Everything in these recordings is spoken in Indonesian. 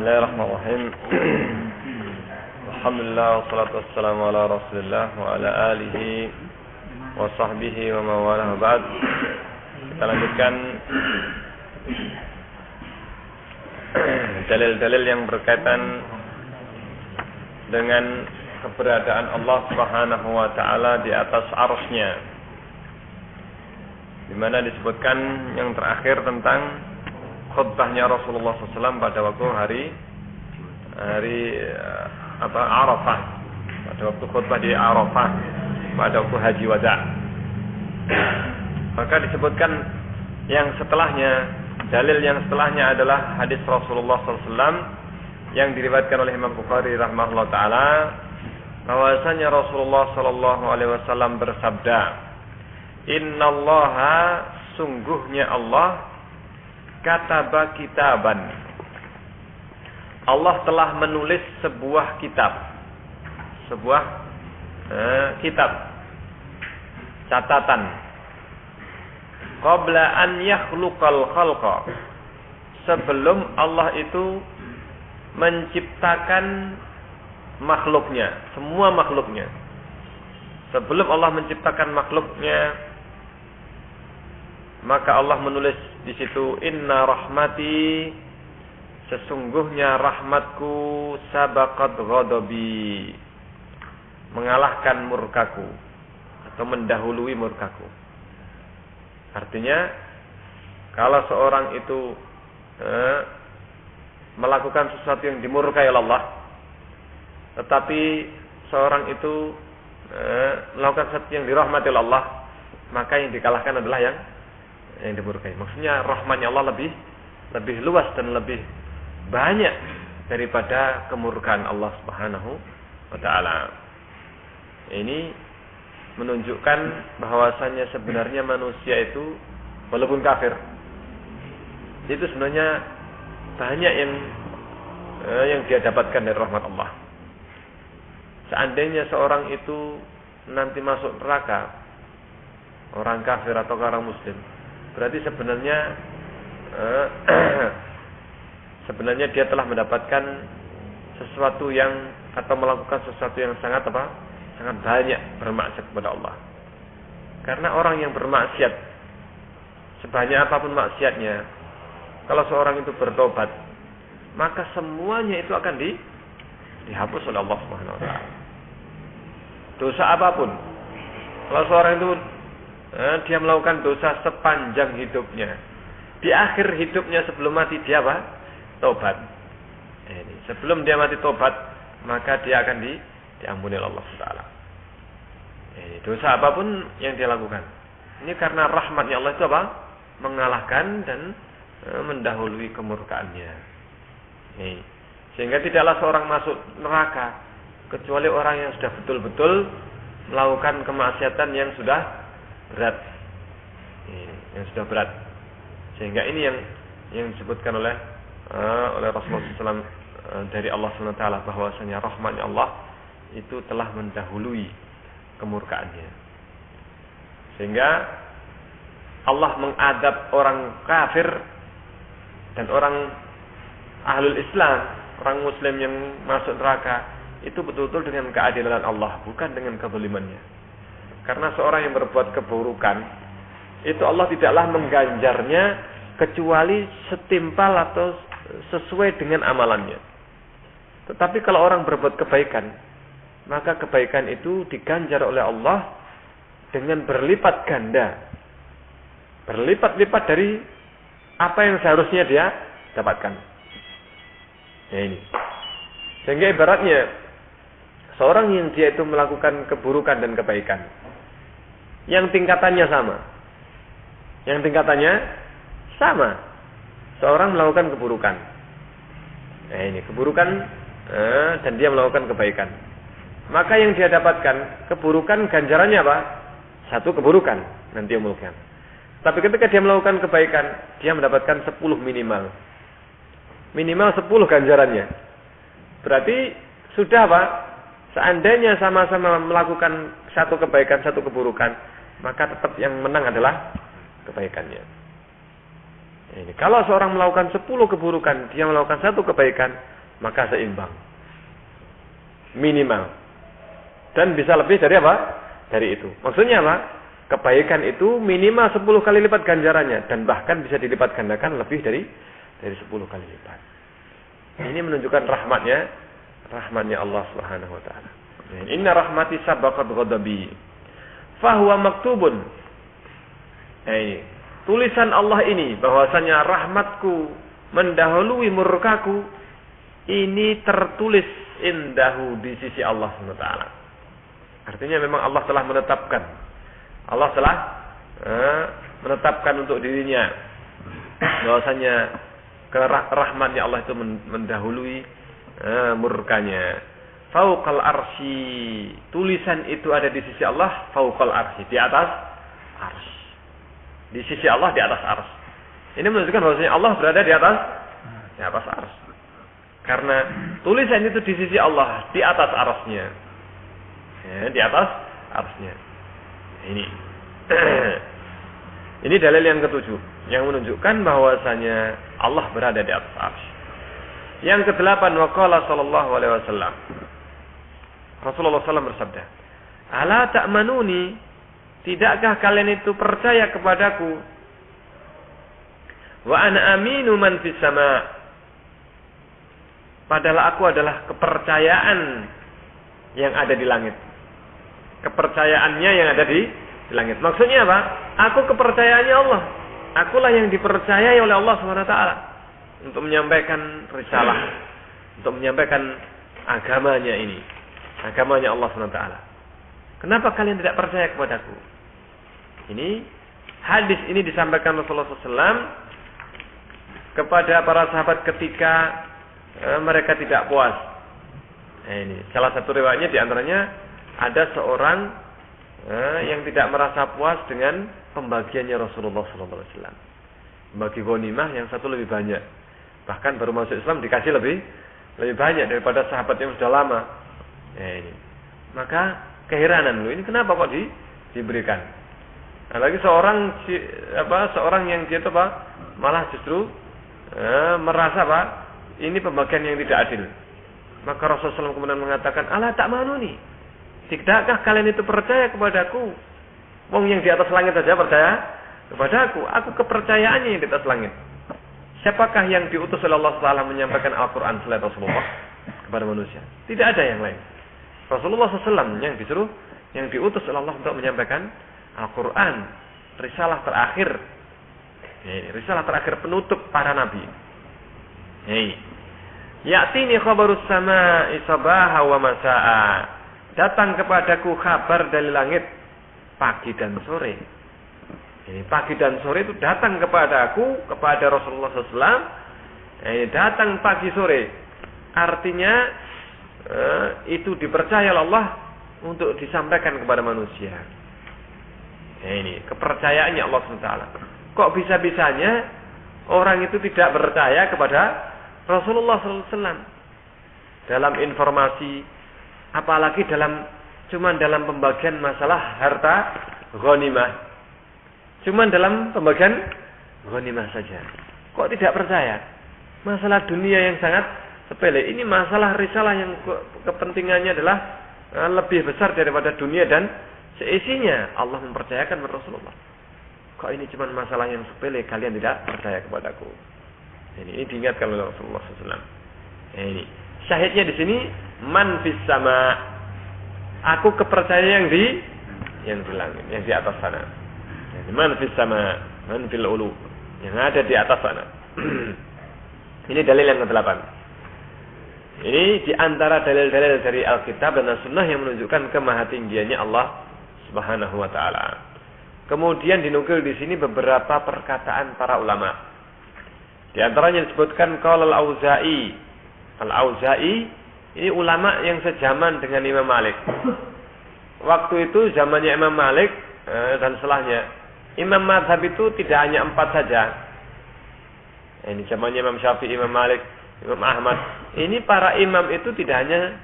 Bismillahirrahmanirrahim. Alhamdulillah wassalatu wassalamu ala Rasulillah wa ala alihi wa sahbihi wa mawalah ba'd. Kita lanjutkan dalil-dalil yang berkaitan dengan keberadaan Allah Subhanahu wa taala di atas arsy-Nya, di mana disebutkan yang terakhir tentang khutbahnya Rasulullah SAW pada waktu hari Arafah, pada waktu khutbah di Arafah, pada waktu haji wada. Maka disebutkan yang setelahnya, dalil yang setelahnya adalah hadis Rasulullah SAW yang diriwayatkan oleh Imam Bukhari rahimahullah taala, bahwasanya Rasulullah SAW bersabda, Innallaha, sungguhnya Allah, kataba kitaban, Allah telah menulis sebuah kitab, kitab, catatan, qabla an yakhluqal khalqa, sebelum Allah itu menciptakan makhluknya, semua makhluknya. Sebelum Allah menciptakan makhluknya, maka Allah menulis di situ, Inna rahmati, sesungguhnya rahmatku, sabaqat ghadabi, mengalahkan murkaku atau mendahului murkaku. Artinya, kalau seorang itu melakukan sesuatu yang dimurkai oleh Allah, tetapi seorang itu melakukan sesuatu yang dirahmati oleh Allah, maka yang dikalahkan adalah yang dimurkai. Maksudnya rahmatnya Allah lebih luas dan lebih banyak daripada kemurkaan Allah Subhanahu wa taala. Ini menunjukkan bahwasannya sebenarnya manusia itu walaupun kafir, itu sebenarnya banyak yang dia dapatkan dari rahmat Allah. Seandainya seorang itu nanti masuk neraka, orang kafir atau orang muslim, berarti sebenarnya dia telah mendapatkan sesuatu yang, atau melakukan sesuatu yang sangat banyak bermaksiat kepada Allah. Karena orang yang bermaksiat, sebanyak apapun maksiatnya, kalau seorang itu bertobat, maka semuanya itu akan dihapus oleh Allah Subhanahu wa taala. Dosa apapun, kalau seorang itu dia melakukan dosa sepanjang hidupnya, di akhir hidupnya sebelum mati dia tobat. Sebelum dia mati tobat, maka dia akan diampuni oleh Allah Taala. Dosa apapun yang dia lakukan, ini karena rahmatnya Allah itu mengalahkan dan mendahului kemurkaannya. Sehingga tidaklah seorang masuk neraka kecuali orang yang sudah betul-betul melakukan kemaksiatan yang sudah berat, sehingga ini yang disebutkan oleh Rasulullah SAW dari Allah SWT, bahwasanya rahmatnya Allah itu telah mendahului kemurkaannya, sehingga Allah mengadab orang kafir dan orang ahlul Islam, orang muslim yang masuk neraka, itu betul-betul dengan keadilan Allah, bukan dengan kezalimannya. Karena seorang yang berbuat keburukan, itu Allah tidaklah mengganjarnya kecuali setimpal atau sesuai dengan amalannya. Tetapi kalau orang berbuat kebaikan, maka kebaikan itu diganjar oleh Allah dengan berlipat ganda, berlipat-lipat dari apa yang seharusnya dia dapatkan. Ini. Sehingga ibaratnya seorang yang dia itu melakukan keburukan dan kebaikan, yang tingkatannya sama, seorang melakukan keburukan, keburukan, dan dia melakukan kebaikan, maka yang dia dapatkan keburukan, ganjarannya apa? Satu keburukan nanti yaumul qiyamah. Tapi ketika dia melakukan kebaikan, dia mendapatkan 10 minimal 10 ganjarannya. Berarti sudah seandainya sama-sama melakukan satu kebaikan, satu keburukan, maka tetap yang menang adalah kebaikannya. Kalau seorang melakukan 10 keburukan, dia melakukan satu kebaikan, maka seimbang. Minimal. Dan bisa lebih dari apa? Dari itu. Maksudnya apa? Kebaikan itu minimal 10 kali lipat ganjarannya. Dan bahkan bisa dilipat gandakan lebih dari 10 kali lipat. Ini menunjukkan rahmatnya Allah Subhanahu wa taala. Inna rahmati sabaqat ghadabi. Fahuwa maktubun. Tulisan Allah ini bahwasanya rahmatku mendahului murkaku ini tertulis indahu di sisi Allah Subhanahu wa taala. Artinya memang Allah telah menetapkan. Allah telah menetapkan untuk dirinya bahwasanya rahmatnya Allah itu mendahului murkanya. Fauqal arsy, tulisan itu ada di sisi Allah, fauqal arsy, di atas arsy. Di sisi Allah di atas arsy. Ini menunjukkan bahwasanya Allah berada di atas arsy. Karena tulisan itu di sisi Allah, di atas arsy-nya. Ya, di atas arsy-nya. Ini dalil yang ketujuh yang menunjukkan bahwasanya Allah berada di atas arsy. Yang kedelapan, waqala sallallahu alaihi wasallam. Rasulullah SAW bersabda, "Ala ta'manuni, tidakkah kalian itu percaya kepadaku? Wa ana aminu man fis sama." Padahal aku adalah kepercayaan yang ada di langit. Kepercayaannya yang ada di langit. Maksudnya apa? Aku kepercayaannya Allah. Akulah yang dipercayai oleh Allah SWT untuk menyampaikan risalah, untuk menyampaikan agamanya ini, agamanya Allah SWT. Kenapa kalian tidak percaya kepadaku? Ini hadis ini disampaikan Rasulullah SAW kepada para sahabat ketika mereka tidak puas. Ini salah satu riwayatnya, diantaranya ada seorang yang tidak merasa puas dengan pembagiannya Rasulullah SAW. Bagi ghanimah yang satu lebih banyak. Bahkan baru masuk Islam dikasih lebih banyak daripada sahabat yang sudah lama. Ini. Maka keheranan ini kenapa kok diberikan? Nah, lagi seorang yang dia itu malah justru merasa ini pembagian yang tidak adil. Maka Rasulullah SAW kemudian mengatakan, "Ala ta'manuni, tidakkah kalian itu percaya kepadaku? Wong yang di atas langit saja percaya kepadaku. Aku kepercayaannya yang di atas langit. Siapakah yang diutus oleh Allah SWT menyampaikan Al-Quran selain Rasulullah kepada manusia? Tidak ada yang lain. Rasulullah SAW yang diutus oleh Allah untuk menyampaikan Al-Quran, risalah terakhir. Risalah terakhir penutup para nabi. Ya'tini khabarus sama'i sabaha wa masa'a. Datang kepadaku kabar dari langit pagi dan sore. Pagi dan sore itu datang kepadaku, kepada Rasulullah SAW. Datang pagi sore. Artinya itu dipercaya oleh Allah untuk disampaikan kepada manusia. Ini kepercayaannya Allah SWT. Kok bisa-bisanya orang itu tidak percaya kepada Rasulullah SAW dalam informasi, apalagi cuman dalam pembagian masalah harta ghanimah, cuman dalam pembagian ghanimah saja. Kok tidak percaya? Masalah dunia yang sangat sepele. Ini masalah risalah yang kepentingannya adalah lebih besar daripada dunia dan seisinya. Allah mempercayakan kepada Rasulullah. Kok ini cuma masalah yang sepele, kalian tidak percaya kepadaku? Ini diingatkan oleh Rasulullah SAW. Ini syahidnya di sini, man fis sama. Aku kepercayaan yang di langit, yang di atas sana. Man fis sama, man fil ulu, yang ada di atas sana. Ini dalil yang ke-8. Ini di antara dalil-dalil dari Alkitab dan As-Sunnah yang menunjukkan kemahatinggiannya Allah Subhanahu wa taala. Kemudian dinukil di sini beberapa perkataan para ulama. Di antaranya disebutkan qaul al-Auza'i. Al-Auza'i ini ulama yang sejaman dengan Imam Malik. Waktu itu zamannya Imam Malik dan setelahnya, imam mazhab itu tidak hanya 4 saja. Ini zamannya Imam Syafi'i, Imam Malik, Imam Ahmad. Ini para imam itu tidak hanya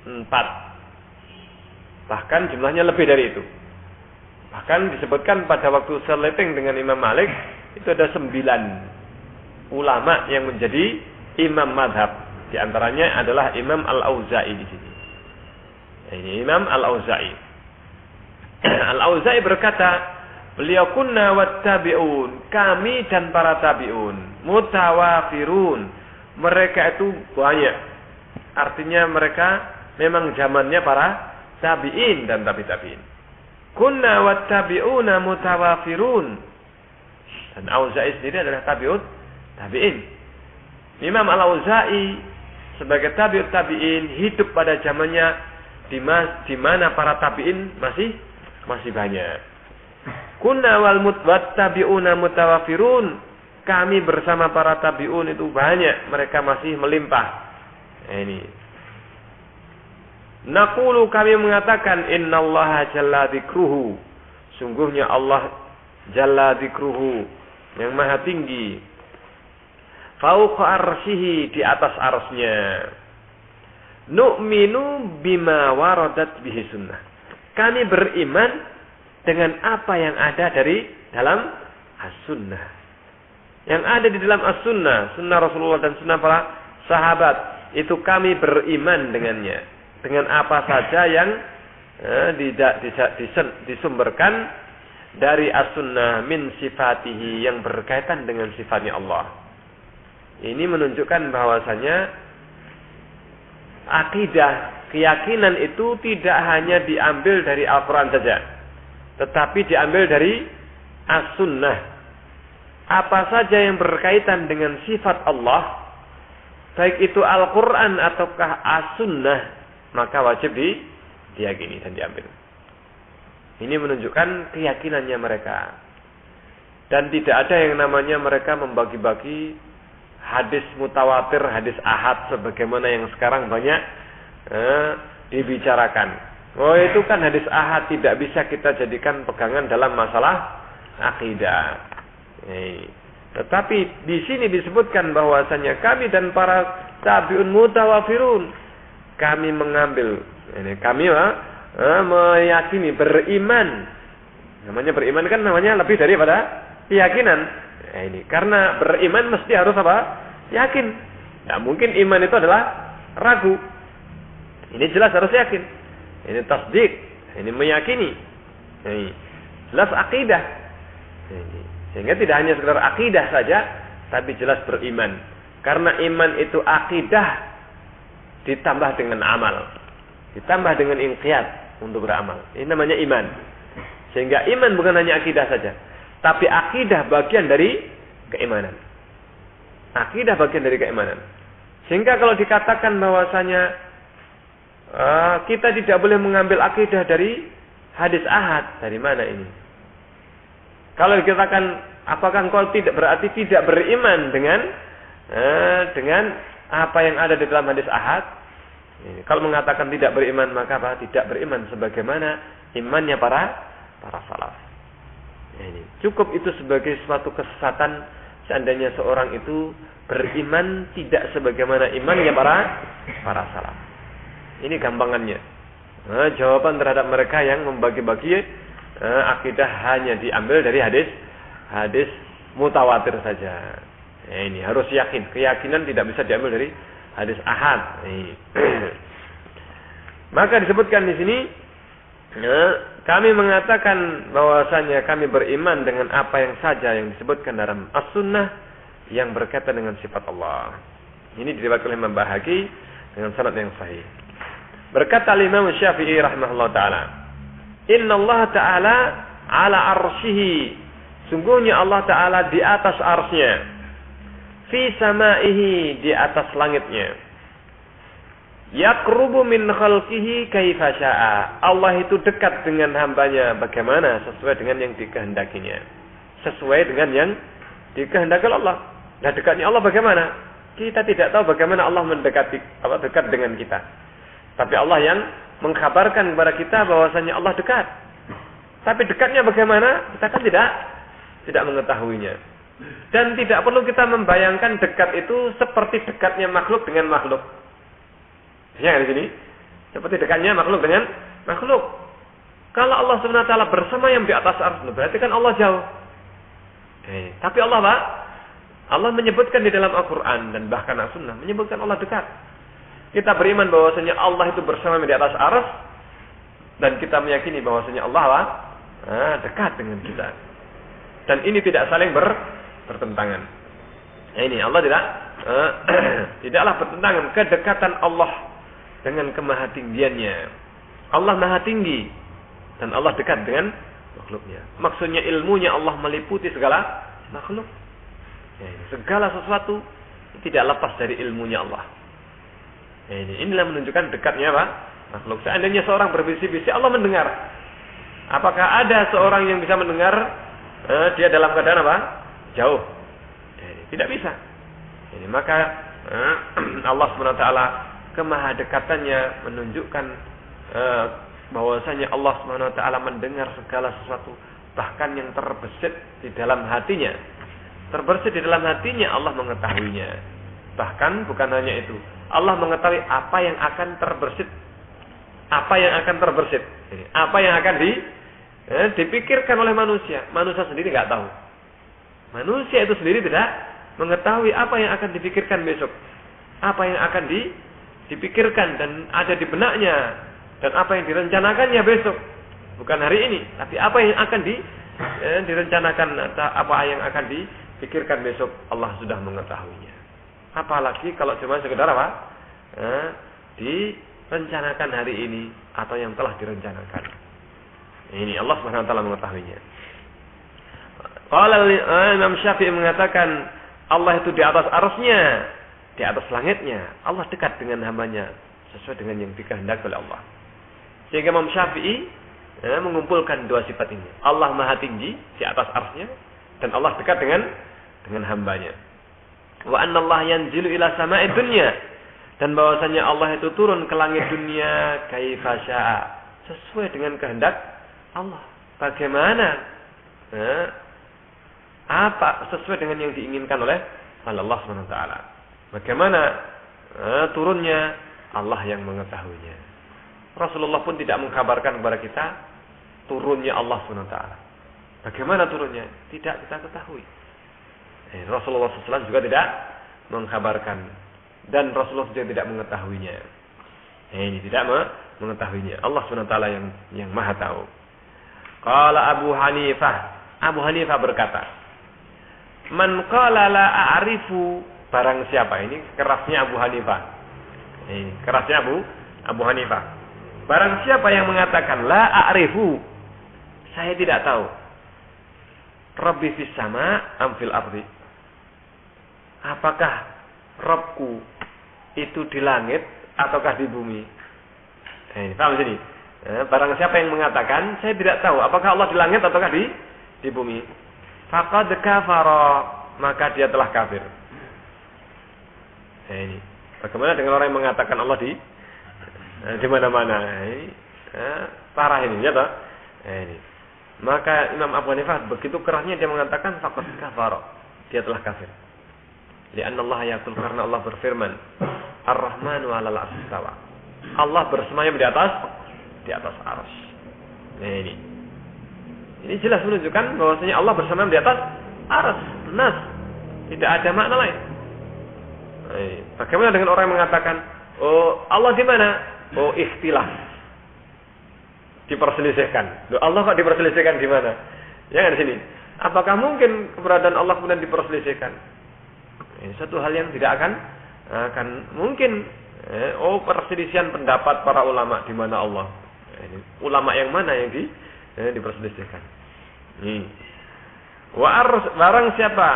4. Bahkan jumlahnya lebih dari itu. Bahkan disebutkan pada waktu seleting dengan Imam Malik itu ada 9 ulama yang menjadi imam madhab. Di antaranya adalah Imam Al-Auza'i di sini. Ini Imam Al-Auza'i. Al-Auza'i berkata, beliau kunna wattabi'un, kami dan para tabi'un, mutawafirun, mereka itu banyak. Artinya mereka memang zamannya para tabi'in dan tabi'in. Kunna wattabi'una mutawafirun. Dan Auza'i sendiri adalah tabi'in. Imam Al-Auza'i sebagai tabi'in hidup pada zamannya di mana para tabi'in masih banyak. Kunna wal muttabi'una mutawafirun, kami bersama para tabi'un itu banyak, mereka masih melimpah. Ini. Naqulu, kami mengatakan, innallaha jalla dzikruhu, sungguhnya Allah jalla dzikruhu, yang maha tinggi, fauqa arsyihi, di atas arsy-Nya. Nu'minu bima waradat bihi sunnah, kami beriman dengan apa yang ada dari dalam as-sunnah. Yang ada di dalam as-sunnah, sunnah Rasulullah dan sunnah para sahabat, itu kami beriman dengannya. Dengan apa saja yang disumberkan dari as-sunnah min sifatihi, yang berkaitan dengan sifatnya Allah. Ini menunjukkan bahwasanya akidah, keyakinan itu tidak hanya diambil dari Al-Quran saja, tetapi diambil dari as-sunnah. Apa saja yang berkaitan dengan sifat Allah, baik itu Al-Quran ataukah as-sunnah, maka wajib diyakini dan diambil. Ini menunjukkan keyakinannya mereka. Dan tidak ada yang namanya mereka membagi-bagi hadis mutawatir, hadis ahad, sebagaimana yang sekarang banyak dibicarakan. Oh, itu kan hadis ahad, tidak bisa kita jadikan pegangan dalam masalah akidah. Tetapi di sini disebutkan bahwasanya kami dan para tabi'un mutawafirun, kami mengambil, kami meyakini, beriman. Namanya beriman kan namanya lebih daripada keyakinan. Ini karena beriman mesti harus apa? Yakin. Tidak mungkin iman itu adalah ragu. Ini jelas harus yakin. Ini tasdik, ini meyakini. Ini jelas akidah. Ini. Sehingga tidak hanya sekedar akidah saja, tapi jelas beriman. Karena iman itu akidah ditambah dengan amal, ditambah dengan inqiyad untuk beramal. Ini namanya iman. Sehingga iman bukan hanya akidah saja, tapi akidah bagian dari keimanan. Akidah bagian dari keimanan. Sehingga kalau dikatakan bahwasanya kita tidak boleh mengambil akidah dari hadis ahad, dari mana ini? Kalau dikatakan apakah engkau tidak berarti tidak beriman dengan apa yang ada di dalam hadis ahad? Kalau mengatakan tidak beriman, maka apa? Tidak beriman sebagaimana imannya para salaf. Ini cukup itu sebagai suatu kesesatan seandainya seorang itu beriman tidak sebagaimana imannya para salaf. Ini gampangannya. Jawaban terhadap mereka yang membagi-bagi akidah hanya diambil dari hadis mutawatir saja. Ini harus yakin. Keyakinan tidak bisa diambil dari hadis ahad. Maka disebutkan di sini, kami mengatakan bahwasanya kami beriman dengan apa yang saja yang disebutkan dalam as-sunnah yang berkaitan dengan sifat Allah. Ini diriwayatkan oleh Imam Bahaqi dengan sanad yang sahih. Berkata Imam Syafi'i rahimahullah taala, Inna Allah Ta'ala ala arsyihi, sungguhnya Allah Ta'ala di atas arsy-Nya, fi samaihi, di atas langitnya, yaqrubu min khalqihi kaifa syaa, Allah itu dekat dengan hambanya bagaimana sesuai dengan yang dikehendakinya, sesuai dengan yang dikehendaki Allah. Nah, dekatnya Allah bagaimana? Kita tidak tahu bagaimana Allah dekat dengan kita. Tapi Allah yang mengkabarkan kepada kita bahwasanya Allah dekat. Tapi dekatnya bagaimana? Kita kan tidak mengetahuinya. Dan tidak perlu kita membayangkan dekat itu seperti dekatnya makhluk dengan makhluk. Ya, di sini seperti dekatnya makhluk dengan makhluk. Kalau Allah Subhanahu wa taala bersama yang di atas arsy, berarti kan Allah jauh. Tapi Allah Allah menyebutkan di dalam Al-Quran dan bahkan As-Sunnah menyebutkan Allah dekat. Kita beriman bahwasanya Allah itu bersama di atas arsy dan kita meyakini bahwasanya Allah dekat dengan kita. Dan ini tidak saling bertentangan. Ini Allah tidaklah bertentangan kedekatan Allah dengan kemahatinggiannya. Allah maha tinggi dan Allah dekat dengan makhluknya. Maksudnya ilmunya Allah meliputi segala makhluk. Segala sesuatu tidak lepas dari ilmunya Allah. Inilah menunjukkan dekatnya apa? Makhluk. Seandainya seorang berbisik-bisik, Allah mendengar. Apakah ada seorang yang bisa mendengar dia dalam keadaan apa? Jauh. Tidak bisa. Maka Allah SWT kemahadekatannya menunjukkan bahwasanya Allah SWT mendengar segala sesuatu, bahkan yang terbesit di dalam hatinya. Terbesit di dalam hatinya Allah mengetahuinya. Bahkan bukan hanya itu, Allah mengetahui apa yang akan terbesit, apa yang akan terbesit, apa yang akan dipikirkan oleh manusia. Manusia sendiri nggak tahu. Manusia itu sendiri tidak mengetahui apa yang akan dipikirkan besok, apa yang akan dipikirkan dan ada di benaknya, dan apa yang direncanakannya besok, bukan hari ini, tapi apa yang akan direncanakan atau apa yang akan dipikirkan besok, Allah sudah mengetahuinya. Apalagi kalau cuma sekedar apa? Direncanakan hari ini atau yang telah direncanakan. Ini Allah Subhanahu wa taala mengetahuinya. Qala Imam Syafi'i mengatakan Allah itu di atas arsy-Nya, di atas langitnya. Allah dekat dengan hambanya sesuai dengan yang dikehendaki oleh Allah. Sehingga Imam Syafi'i mengumpulkan dua sifat ini. Allah maha tinggi di atas arsy-Nya dan Allah dekat dengan hambanya. Wa anna Allah yanzilu ila sama'i dunya, dan bahwasanya Allah itu turun ke langit dunia kaifa syaa, sesuai dengan kehendak Allah. Bagaimana? Apa sesuai dengan yang diinginkan oleh Allah Subhanahu wa taala. Bagaimana turunnya, Allah yang mengetahuinya. Rasulullah pun tidak mengkabarkan kepada kita turunnya Allah Subhanahu wa taala. Bagaimana turunnya? Tidak kita ketahui. Rasulullah SAW juga tidak mengkabarkan, dan Rasulullah juga tidak mengetahuinya. Ini tidak mengetahuinya. Allah Subhanahu wa taala yang Maha tahu. Qala Abu Hanifah berkata, man qala la a'rifu, barang siapa, ini kerasnya Abu Hanifah. Ini kerasnya Abu Hanifah. Barang siapa yang mengatakan la a'rifu, saya tidak tahu. Rabbi fis sama am fil ardi. Apakah Rabbku itu di langit ataukah di bumi? Paham sini? Barang siapa yang mengatakan saya tidak tahu apakah Allah di langit ataukah di bumi, faqad kafara, maka dia telah kafir. Ini bagaimana dengan orang yang mengatakan Allah di mana-mana? Parah ini, ya toh? Ini. Maka Imam Abu Hanifah begitu kerasnya dia mengatakan faqad kafara, dia telah kafir. Lianna Allah yaqul, karena Allah berfirman, Ar-Rahmanu 'alal 'arsy istawa. Allah bersemayam di atas arsy. Nah, ini jelas menunjukkan bahwasanya Allah bersemayam di atas arsy. Nas, tidak ada makna lain. Bagaimana dengan orang yang mengatakan, oh Allah di mana? Oh ikhtilaf, diperselisihkan. Loh, Allah kok diperselisihkan di mana? Ya kan di sini. Apakah mungkin keberadaan Allah kemudian diperselisihkan? Ini satu hal yang tidak akan mungkin. Perselisihan pendapat para ulama di mana Allah. Ulama yang mana yang diperselisihkan? Barang siapa?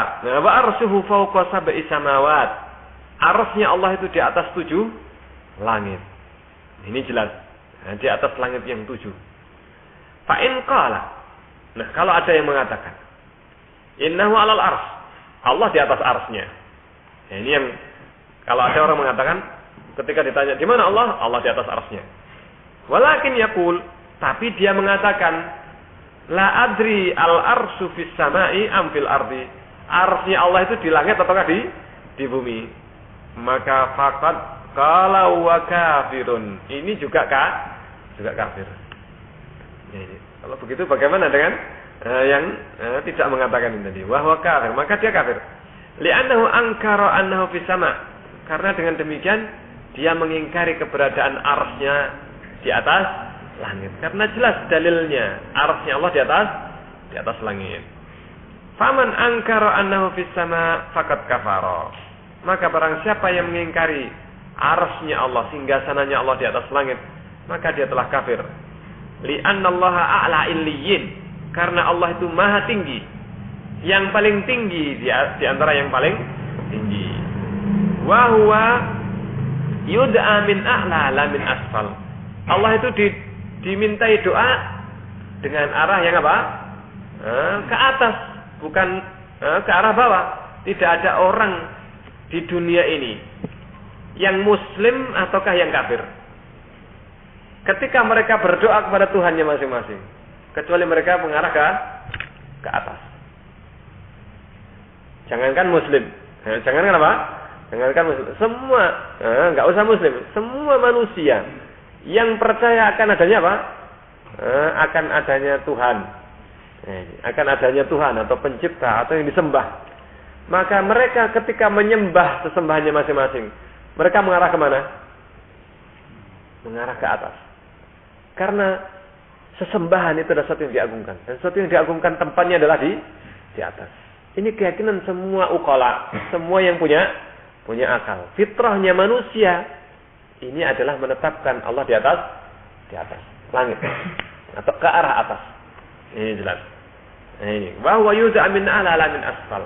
Wa arsyuhu fawqa sab'i samawat. Arsy-Nya Allah itu di atas 7 langit. Ini jelas. Di atas langit yang 7. Fa in qala. Nah, kalau ada yang mengatakan innahu 'alal arsy, Allah di atas arsy-Nya. Ini yang kalau ada orang mengatakan ketika ditanya di mana Allah, Allah di atas arsy-Nya. Walakin yaqul, tapi dia mengatakan la adri al arsyu fis sama'i am fil ardi. Arsy-Nya Allah itu di langit ataukah di bumi? Maka faqad qala wa kafirun. Ini juga kafir. Ini. Kalau begitu bagaimana dengan yang tidak mengatakan ini tadi? Wa huwa kafir, maka dia kafir. Li'annahu ankara annahu fis sama. Karena dengan demikian dia mengingkari keberadaan arsy-nya di atas langit. Karena jelas dalilnya arsy-nya Allah di atas langit. Faman ankara annahu fis sama faqad kafara. Maka barang siapa yang mengingkari arsy-nya Allah, singgasananya Allah di atas langit, maka dia telah kafir. Li'anna Allaha a'la illiyin. Karena Allah itu maha tinggi, yang paling tinggi di antara yang paling tinggi. Wa huwa yud'a min a'la la min asfal. Allah itu dimintai doa dengan arah yang apa? Ke atas, bukan ke arah bawah. Tidak ada orang di dunia ini yang muslim ataukah yang kafir ketika mereka berdoa kepada Tuhannya masing-masing, kecuali mereka mengarah ke atas. Jangankan muslim, jangankan apa? Jangankan muslim, semua, nggak usah muslim, semua manusia yang percaya akan adanya apa? Akan adanya Tuhan, akan adanya Tuhan atau pencipta atau yang disembah. Maka mereka ketika menyembah sesembahannya masing-masing, mereka mengarah kemana? Mengarah ke atas. Karena sesembahan itu adalah sesuatu yang diagungkan. Dan sesuatu yang diagungkan tempatnya adalah di atas. Ini keyakinan semua ukala, semua yang punya akal. Fitrahnya manusia ini adalah menetapkan Allah di atas langit atau ke arah atas. Ini jelas. Ini wa huwa yud'a min a'la la min asfal.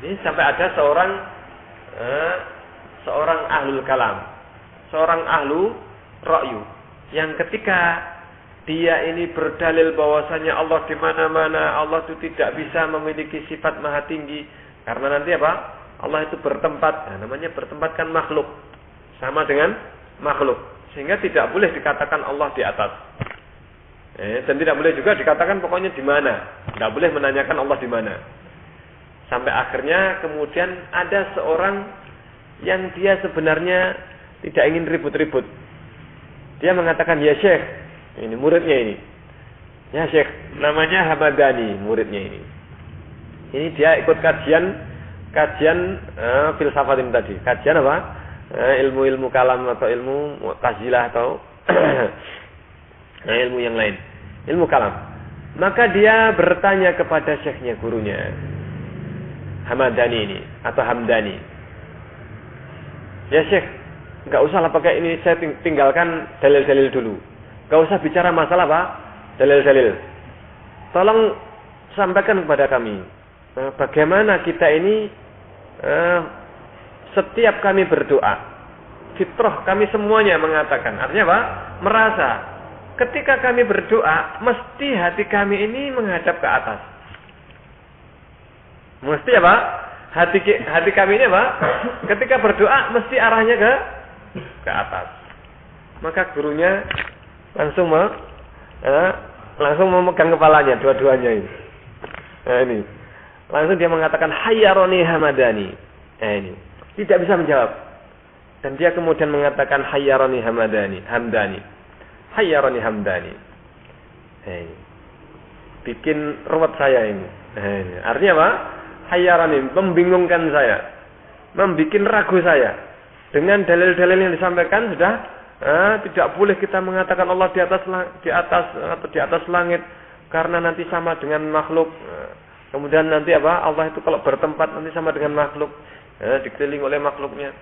Ini sampai ada seorang ahlul kalam, seorang ahlu ra'yu, yang ketika dia ini berdalil bahwasanya Allah di mana-mana, Allah itu tidak bisa memiliki sifat maha tinggi karena nanti apa? Allah itu bertempat, namanya bertempatkan makhluk sama dengan makhluk, sehingga tidak boleh dikatakan Allah di atas. Dan tidak boleh juga dikatakan pokoknya di mana, tidak boleh menanyakan Allah di mana. Sampai akhirnya kemudian ada seorang yang dia sebenarnya tidak ingin ribut-ribut. Dia mengatakan, ya Syekh, ini muridnya ini. Ya Syekh, namanya Hamadani, muridnya ini. Ini dia ikut kajian filsafat ini tadi. Kajian apa? Ilmu-ilmu kalam atau ilmu Mu'tazilah atau ilmu yang lain. Ilmu kalam. Maka dia bertanya kepada syekhnya, gurunya. Hamadani ini atau Hamdani. Ya Syekh, enggak usahlah pakai ini, saya tinggalkan dalil-dalil dulu. Enggak usah bicara masalah apa? Dalil-dalil. Tolong sampaikan kepada kami bagaimana kita ini setiap kami berdoa, fitrah kami semuanya mengatakan, artinya apa? Merasa ketika kami berdoa mesti hati kami ini menghadap ke atas. Mesti apa? Hati kami ini apa? Ketika berdoa mesti arahnya ke atas. Maka gurunya langsung memegang kepalanya dua-duanya ini. Nah, ini. Langsung dia mengatakan hayyarani Hamadani. Nah, ini. Tidak bisa menjawab. Dan dia kemudian mengatakan hayyarani Hamdani. Hayyarani Hamdani. Nah, ini. Bikin ruwet saya ini. Nah, ini. Artinya apa? Hayyarani, membingungkan saya, membikin ragu saya. Dengan dalil-dalil yang disampaikan sudah tidak boleh kita mengatakan Allah di atas langit karena nanti sama dengan makhluk. Kemudian nanti apa? Allah itu kalau bertempat nanti sama dengan makhluk, dikelilingi oleh makhluknya.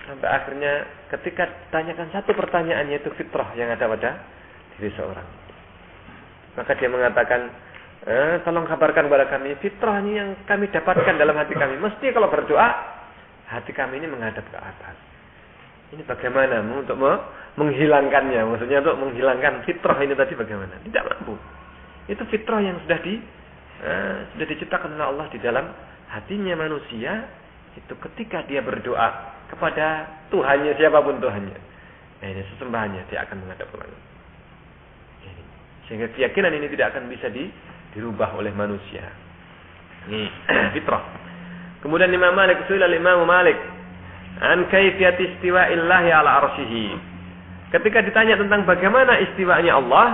Sampai akhirnya ketika tanyakan satu pertanyaan, yaitu fitrah yang ada pada diri seorang, maka dia mengatakan, tolong kabarkan kepada kami fitrah ini yang kami dapatkan dalam hati kami. Mesti kalau berdoa hati kami ini menghadap ke atas. Ini bagaimana untuk menghilangkannya? Maksudnya untuk menghilangkan fitrah ini tadi bagaimana? Tidak mampu. Itu fitrah yang sudah diciptakan oleh Allah di dalam hatinya manusia. Itu ketika dia berdoa kepada Tuhannya, siapapun Tuhannya, ini sesembahannya, dia akan menghadap ke langit. Sehingga keyakinan ini tidak akan bisa dirubah oleh manusia. Ini fitrah. Kemudian Imam Malik, Imam Malik an kaifiyat istiwa'illahi ala arsyihi. Ketika ditanya tentang bagaimana istiwanya Allah,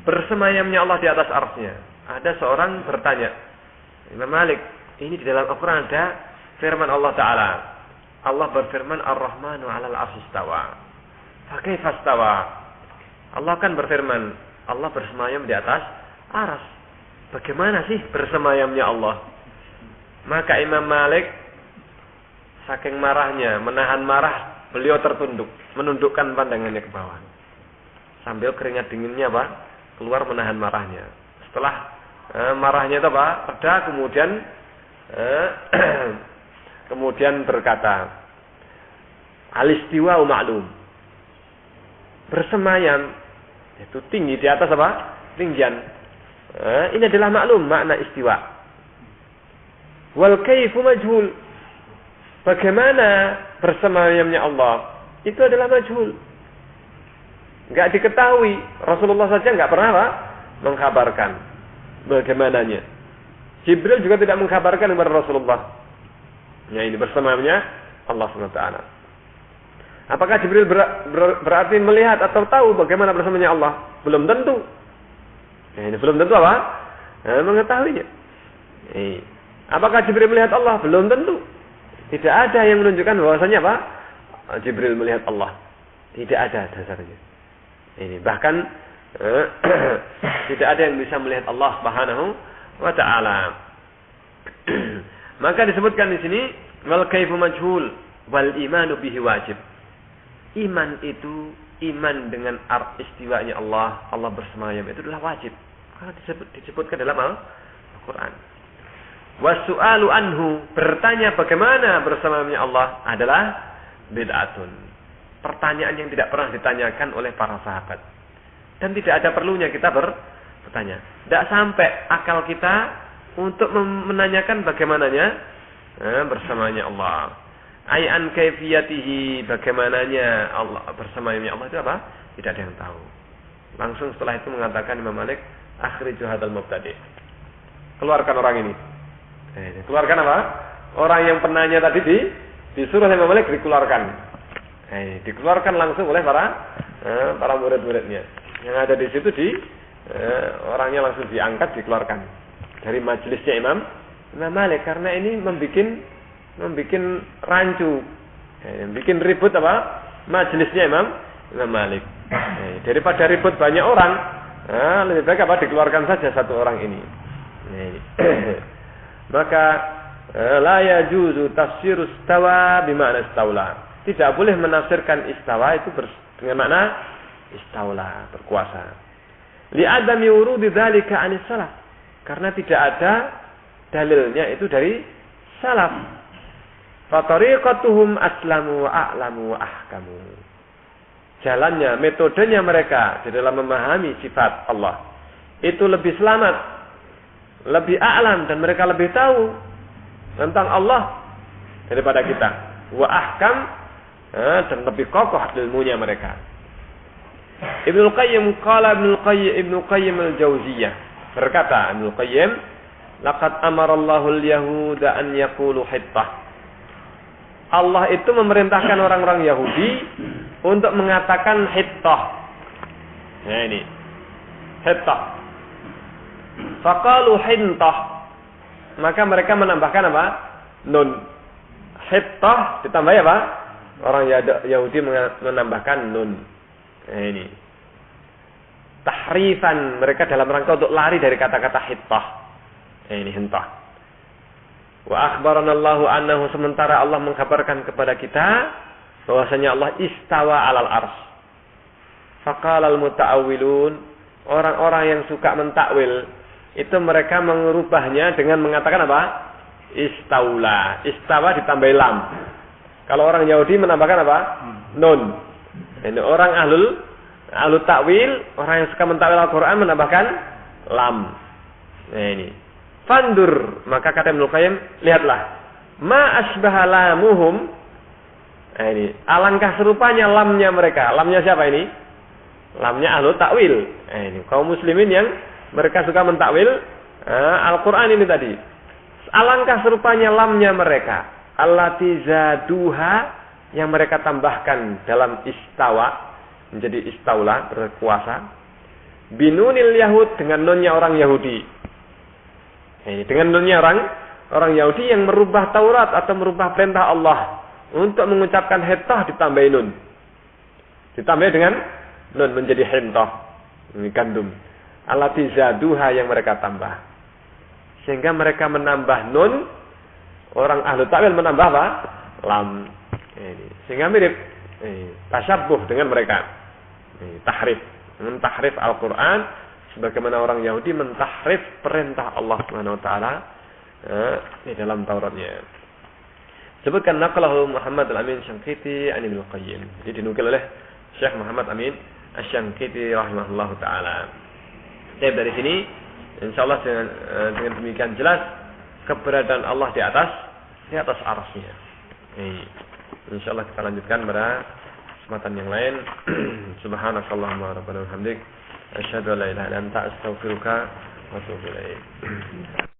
bersemayamnya Allah di atas arsy-Nya, ada seorang bertanya, Imam Malik, Ini di dalam Al-Quran ada firman Allah Ta'ala. Allah berfirman, Ar-Rahmanu 'alal 'arsy istawa. Fa kaifa istawa? Allah kan berfirman, Allah bersemayam di atas aras. Bagaimana sih bersemayamnya Allah? Maka Imam Malik saking marahnya, menahan marah, beliau tertunduk, menundukkan pandangannya ke bawah. Sambil keringat dinginnya keluar menahan marahnya. Setelah marahnya itu reda, kemudian berkata, al-istiwa'u ma'lum. Bersemayam itu tinggi di atas tinggian. Ini adalah maklum makna istiwa. Wal kaifu majhul. Bagaimana bersemayamnya Allah? Itu adalah majhul. Enggak diketahui. Rasulullah saja enggak pernah mengkabarkan bagaimananya. Jibril juga tidak mengkabarkan kepada Rasulullah. Ya, ini bersemayamnya Allah SWT. Apakah Jibril berarti melihat atau tahu bagaimana bersamanya Allah? Belum tentu. Ini belum tentu mengetahuinya. Apakah Jibril melihat Allah? Belum tentu. Tidak ada yang menunjukkan bahwasanya Jibril melihat Allah. Tidak ada dasarnya. Ini bahkan tidak ada yang bisa melihat Allah Subhanahu wa ta'ala. Maka disebutkan di sini wal kaifu majhul wal imanu bihi wajib. Iman itu, iman dengan istiwanya Allah, Allah bersemayam, itu adalah wajib. Karena disebutkan dalam Al-Quran. Wasu'alu anhu, bertanya bagaimana bersemayamnya Allah adalah bid'atun. Pertanyaan yang tidak pernah ditanyakan oleh para sahabat. Dan tidak ada perlunya kita bertanya. Tidak sampai akal kita untuk menanyakan bagaimananya bersamanya Allah. Ayan kaifiyatihi, bagaimananya Allah bersamanya Allah itu apa? Tidak ada yang tahu. Langsung setelah itu mengatakan Imam Malik, akhriju hadzal mubtadi'. Keluarkan orang ini. Keluarkan apa? Orang yang penanya tadi disuruh Imam Malik dikeluarkan. Dikeluarkan langsung oleh para murid-muridnya. Yang ada di situ orangnya langsung diangkat, dikeluarkan dari majelisnya Imam Malik, karena ini membikin rancu, bikin ribut majelisnya Imam Malik. Daripada ribut banyak orang, lebih baik dikeluarkan saja satu orang ini. Maka la yajuzu tafsirus istawa bima'na istaula. Tidak boleh menafsirkan istawa itu dengan makna istaula, berkuasa. Li'adami wurudi dzalika 'anis salaf. Karena tidak ada dalilnya itu dari salaf. Fa tariqatuhum aslamu wa a'lamu wa ahkamu. Jalannya, metodenya mereka di dalam memahami sifat Allah itu lebih selamat, lebih a'lam, dan mereka lebih tahu tentang Allah daripada kita. Wa ahkam, dan lebih kokoh ilmunya mereka. Ibnu Qayyim al-Jauziyah berkata, Ibnu Qayyim, laqad amara Allahu al-yahuda an yaqulu hittah. Allah itu memerintahkan orang-orang Yahudi untuk mengatakan hittah. Nah ini hittah. Faqalu hintah. Maka mereka menambahkan apa? Nun. Hittah ditambah apa? Orang Yahudi menambahkan nun. Nah ini tahrifan, mereka dalam rangka untuk lari dari kata-kata hittah. Nah ini hintah. Wa akhbarana Allahu annahu, sementara Allah mengkabarkan kepada kita bahwasanya Allah istawa 'alal arsy. Faqala al-muta'awwilun, orang-orang yang suka mentakwil itu mereka mengubahnya dengan mengatakan apa? Istaula. Istawa ditambah lam. Kalau orang Yahudi menambahkan apa? Nun. Ini orang ahlu takwil, orang yang suka mentakwil Al-Quran menambahkan lam. Nah ini. Fandur, maka kata Ibnu Qayyim, lihatlah. Ma asbaha lamuhum. Nah ini. Alangkah serupanya lamnya mereka. Lamnya siapa ini? Lamnya ahlu takwil. Nah ini. Kaum muslimin yang mereka suka mentakwil Al-Quran ini tadi. Alangkah serupanya lamnya mereka. Allati zaduha, yang mereka tambahkan dalam istawa menjadi istaula, berkuasa. Binunil Yahud, dengan nunnya orang Yahudi. Dengan nunnya orang Yahudi yang merubah Taurat atau merubah perintah Allah untuk mengucapkan hintah ditambah nun. Ditambah dengan nun menjadi hintah. Ini gandum. Allati zaduha yang mereka tambah. Sehingga mereka menambah nun, orang ahlu ta'wil menambah apa? Lam. Ini. Sehingga mirip tasyabuh dengan mereka. Tahrif. Mentahrif Al-Quran sebagaimana orang Yahudi mentahrif perintah Allah Subhanahu wa taala di dalam Tauratnya. Sebutkan naqlahu Muhammad Al-Amin Syanqiti an Ibnu Qayyim. Jadi dinukil oleh Syekh Muhammad Amin Asy-Syanqiti rahimahullahu taala. Dari sini insyaallah dengan demikian jelas keberadaan Allah di atas arsy-Nya. Insyaallah kita lanjutkan pada kesempatan yang lain. Subhanakallahumma rabbana wa bihamdik asyhadu an la ilaha illa anta astaghfiruka wa atubu ilaik.